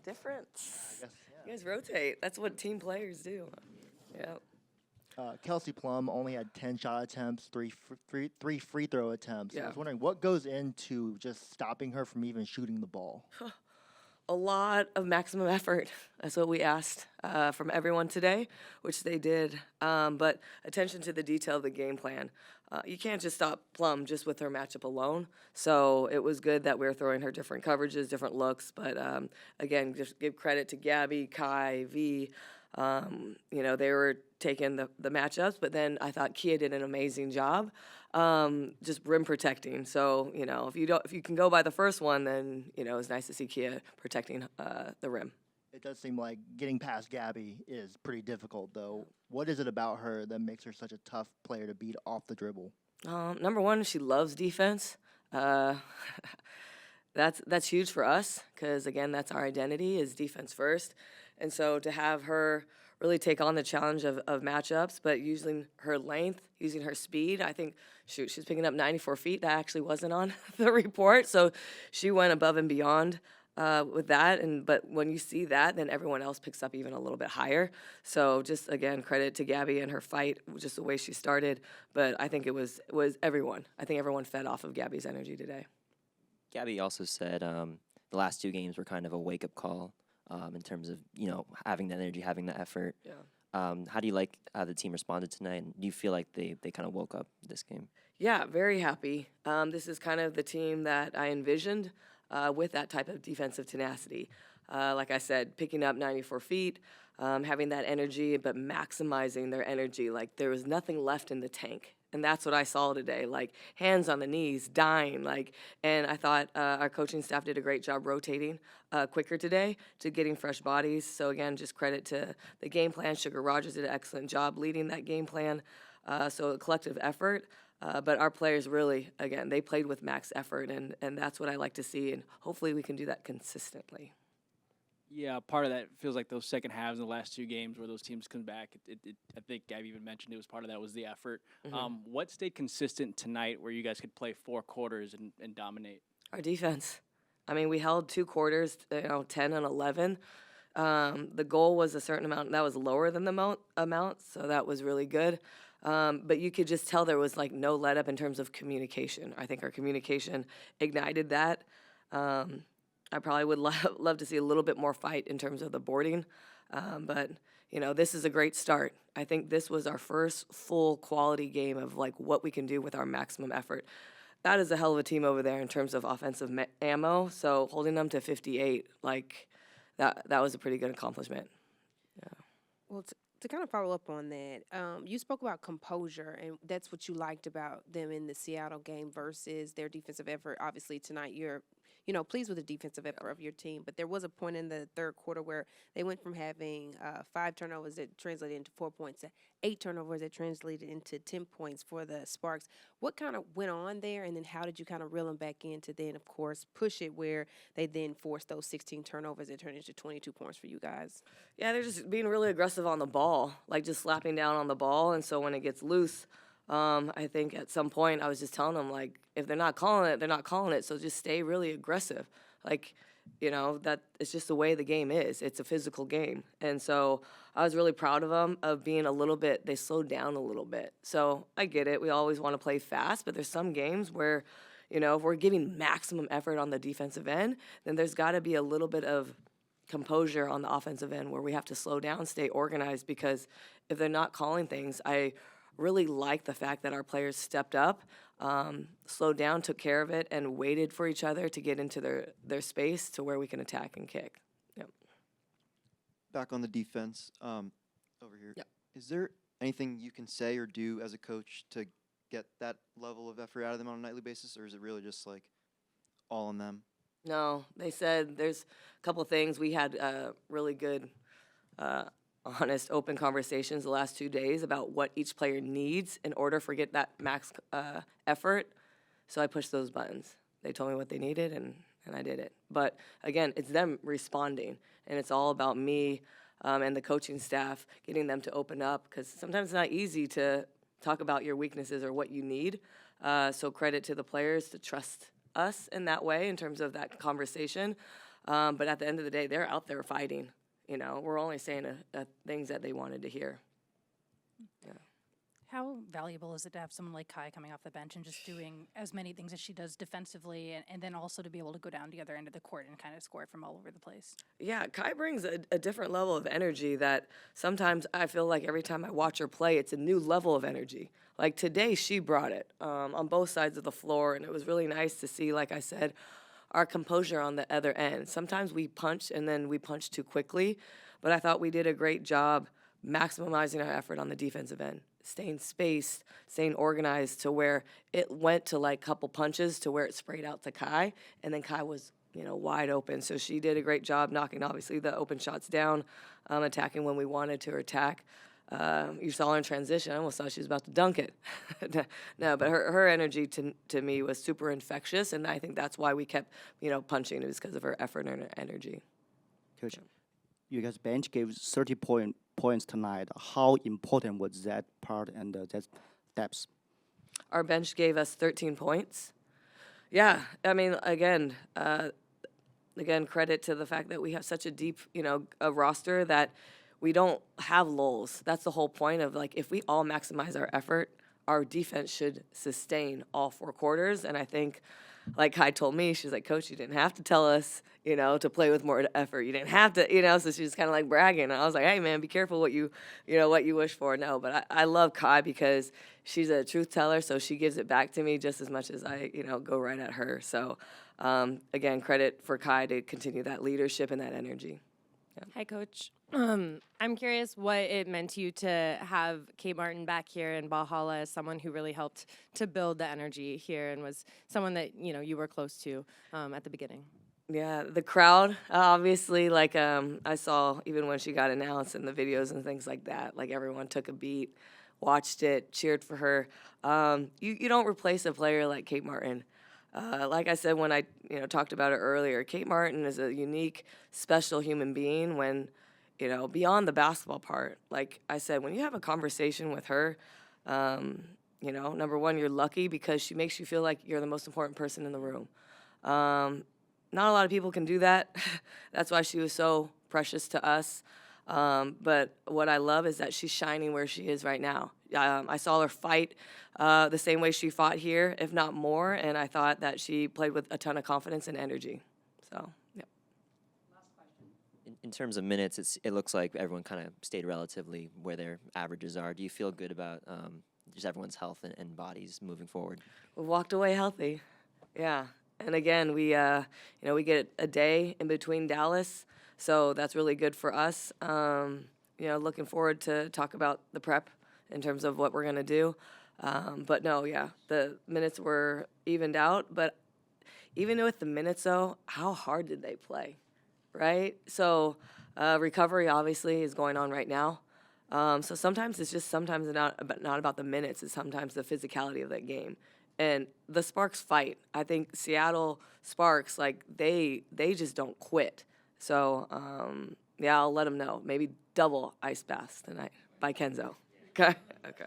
difference. I guess, You guys rotate. That's what team players do. Yeah. Kelsey Plum only had 10 shot attempts, three free throw attempts. I Yeah. was wondering what goes into just stopping her from even shooting the ball. A lot of maximum effort. That's what we asked from everyone today, which they did. But attention to the detail of the game plan. You can't just stop Plum just with her matchup alone. So it was good that we were throwing her different coverages, different looks. But again, just give credit to Gabby, Kai, V. They were taking the matchups, but then I thought Kia did an amazing job, just rim protecting. So if you can go by the first one, then it's nice to see Kia protecting the rim. It does seem like getting past Gabby is pretty difficult, though. What is it about her that makes her such a tough player to beat off the dribble? Number one, she loves defense. That's huge for us because, again, that's our identity is defense first. And so to have her really take on the challenge of matchups, but using her length, using her speed, I think, she's picking up 94 feet. That actually wasn't on the report. So she went above and beyond with that. But when you see that, then everyone else picks up even a little bit higher. So just, again, credit to Gabby and her fight, just the way she started. But I think it was everyone. I think everyone fed off of Gabby's energy today. Gabby also said the last two games were kind of a wake-up call in terms of, having that energy, having that effort. Yeah. How do you like how the team responded tonight? And do you feel like they kind of woke up this game? Yeah, very happy. This is kind of the team that I envisioned with that type of defensive tenacity. Like I said, picking up 94 feet, having that energy, but maximizing their energy. Like there was nothing left in the tank. And that's what I saw today, like hands on the knees, dying. And I thought our coaching staff did a great job rotating quicker today to getting fresh bodies. So again, just credit to the game plan. Sugar Rogers did an excellent job leading that game plan. So a collective effort. But our players really, again, they played with max effort, and that's what I like to see. And hopefully we can do that consistently. Yeah, part of that feels like those second halves in the last two games where those teams come back. I think Gabby even mentioned it was part of that was the effort. Mm-hmm. What stayed consistent tonight where you guys could play 4 quarters and dominate? Our defense. I mean, we held 2 quarters, 10 and 11. The goal was a certain amount. That was lower than the amount, so that was really good. But you could just tell there was no let up in terms of communication. I think our communication ignited that. I probably would love to see a little bit more fight in terms of the boarding. But, this is a great start. I think this was our first full quality game of, what we can do with our maximum effort. That is a hell of a team over there in terms of offensive ammo. So holding them to 58, that was a pretty good accomplishment. Yeah. Well, to kind of follow up on that, you spoke about composure, and that's what you liked about them in the Seattle game versus their defensive effort. Obviously, tonight you're pleased with the defensive effort of your team, but there was a point in the third quarter where they went from having 5 turnovers that translated into 4 points to 8 turnovers that translated into 10 points for the Sparks. What kind of went on there, and then how did you kind of reel them back in to then, of course, push it where they then forced those 16 turnovers that turned into 22 points for you guys? Yeah, they're just being really aggressive on the ball, just slapping down on the ball, and so when it gets loose, I think at some point I was just telling them, if they're not calling it, they're not calling it. So just stay really aggressive. That it's just the way the game is. It's a physical game. And so I was really proud of them of being they slowed down a little bit. So I get it. We always want to play fast, but there's some games where, if we're giving maximum effort on the defensive end, then there's got to be a little bit of composure on the offensive end where we have to slow down, stay organized, because if they're not calling things, I really like the fact that our players stepped up, slowed down, took care of it, and waited for each other to get into their space to where we can attack and kick. Yep. Back on the defense, over here. Yep. Is there anything you can say or do as a coach to get that level of effort out of them on a nightly basis, or is it really just all on them? No, they said there's a couple of things. We had really good honest, open conversations the last 2 days about what each player needs in order to get that max effort. So I pushed those buttons. They told me what they needed, and I did it. But, again, it's them responding, and it's all about me and the coaching staff getting them to open up, because sometimes it's not easy to talk about your weaknesses or what you need. So credit to the players to trust us in that way in terms of that conversation. But at the end of the day, they're out there fighting. You know, we're only saying things that they wanted to hear. Yeah. How valuable is it to have someone like Kai coming off the bench and just doing as many things as she does defensively, and then also to be able to go down to the other end of the court and kind of score from all over the place? Yeah, Kai brings a different level of energy that sometimes I feel like every time I watch her play, it's a new level of energy. Like today, she brought it on both sides of the floor, and it was really nice to see, like I said, our composure on the other end. Sometimes we punch and then we punch too quickly, but I thought we did a great job maximizing our effort on the defensive end, staying spaced, staying organized to where it went to like couple punches to where it sprayed out to Kai, and then Kai was, wide open. So she did a great job knocking, obviously, the open shots down, attacking when we wanted to attack. You saw her in transition. I almost thought she was about to dunk it. No, but her energy to me was super infectious, and I think that's why we kept, punching. It was because of her effort and her energy. Coach, you guys bench gave 30 points tonight. How important was that part and that depth? Our bench gave us 13 points. Yeah, I mean, again, credit to the fact that we have such a deep, a roster that we don't have lulls. That's the whole point of, like, if we all maximize our effort, our defense should sustain all 4 quarters. And I think, like Kai told me, she's like, Coach, you didn't have to tell us, to play with more effort. You didn't have to, so she was kind of like bragging. And I was like, hey, man, be careful what you wish for. No, but I love Kai because she's a truth teller, so she gives it back to me just as much as I, go right at her. So, again, credit for Kai to continue that leadership and that energy. Yeah. Hi, Coach. I'm curious what it meant to you to have Kate Martin back here in Ballhalla as someone who really helped to build the energy here and was someone that, you were close to at the beginning. Yeah, the crowd, obviously, like I saw even when she got announced in the videos and things like that, like everyone took a beat, watched it, cheered for her. You don't replace a player like Kate Martin. Like I said when I talked about it earlier, Kate Martin is a unique, special human being when, beyond the basketball part. Like I said, when you have a conversation with her, number one, you're lucky because she makes you feel like you're the most important person in the room. Not a lot of people can do that. That's why she was so precious to us. But what I love is that she's shining where she is right now. I saw her fight the same way she fought here, if not more, and I thought that she played with a ton of confidence and energy. So, yeah. In terms of minutes, it looks like everyone kind of stayed relatively where their averages are. Do you feel good about just everyone's health and bodies moving forward? We walked away healthy. Yeah. And again, we get a day in between Dallas, so that's really good for us. Looking forward to talk about the prep in terms of what we're going to do. But no, yeah, the minutes were evened out. But even with the minutes, though, how hard did they play, right? So recovery, obviously, is going on right now. So sometimes it's not about the minutes. It's sometimes the physicality of that game. And the Sparks fight. I think Seattle Sparks, like, they just don't quit. So, I'll let them know. Maybe double ice baths tonight by Kenzo. Okay? Okay.